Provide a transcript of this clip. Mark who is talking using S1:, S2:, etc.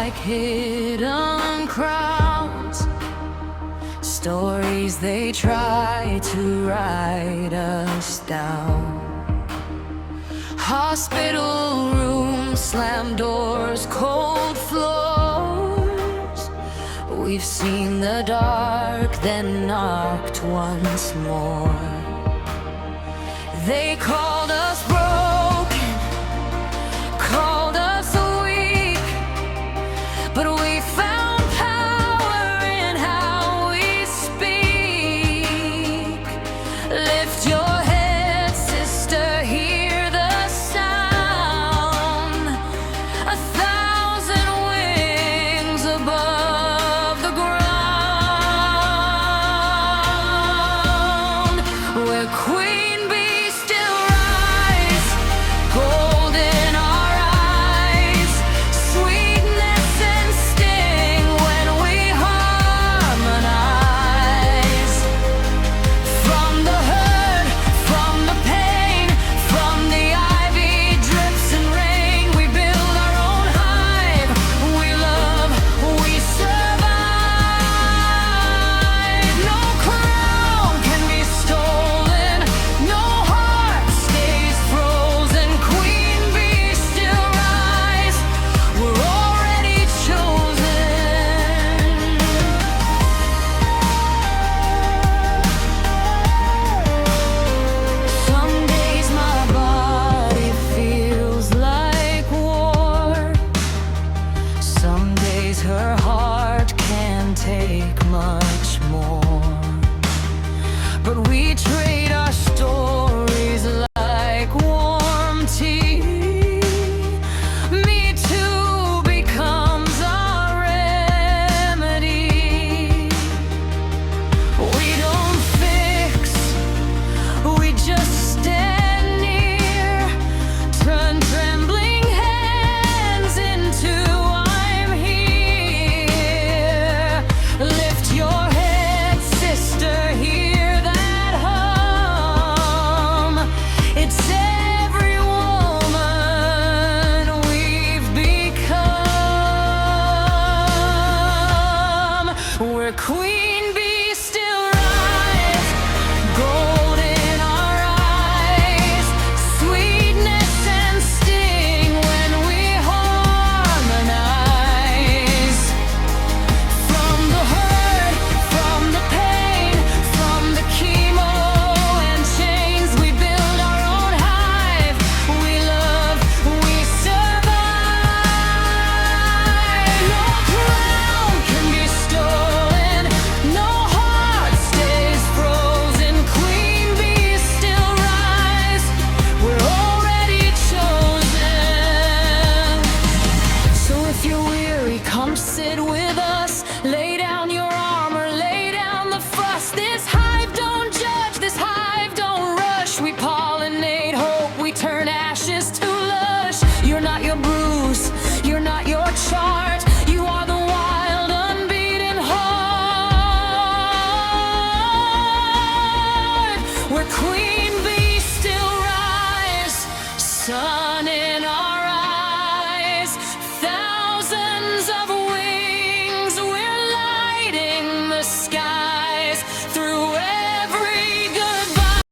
S1: like hidden crowns, stories they try to write us down. Hospital rooms, slammed doors, cold floors. We've seen the dark, then knocked once more. They called us broken, called us weak, but we found power in how we speak. Lift your head, sister, hear the sound. 1,000 wings above the ground. We're Queen Bee, still rise, gold in our eyes, sweetness and sting when we harmonize. From the hurt, from the pain, from the ivy drips and rain, we build our own hive. We love, we survive. No crown can be stolen, no heart stays frozen. Queen Bee, still rise, we're already chosen. Some days my body feels like war. Some days her heart can't take much more. But we trade our stories like warm tea. Me Too becomes our remedy. We don't fix, we just stand near. Turn trembling hands into I'm here. Lift your head, sister, hear that hum. It's every woman we've become. We're Queen Bee, still rise, gold in our eyes, sweetness and sting when we harmonize. From the hurt, from the pain, from the chemo and chains, we build our own hive. We love, we survive. No crown can be stolen, no heart stays frozen. Queen Bee, still rise, we're already chosen. So if you're weary, come sit with us. Lay down your armor, lay down the fuss. This hive don't judge, this hive don't rush. We pollinate hope, we turn ashes to lush. You're not your bruise, you're not your charm.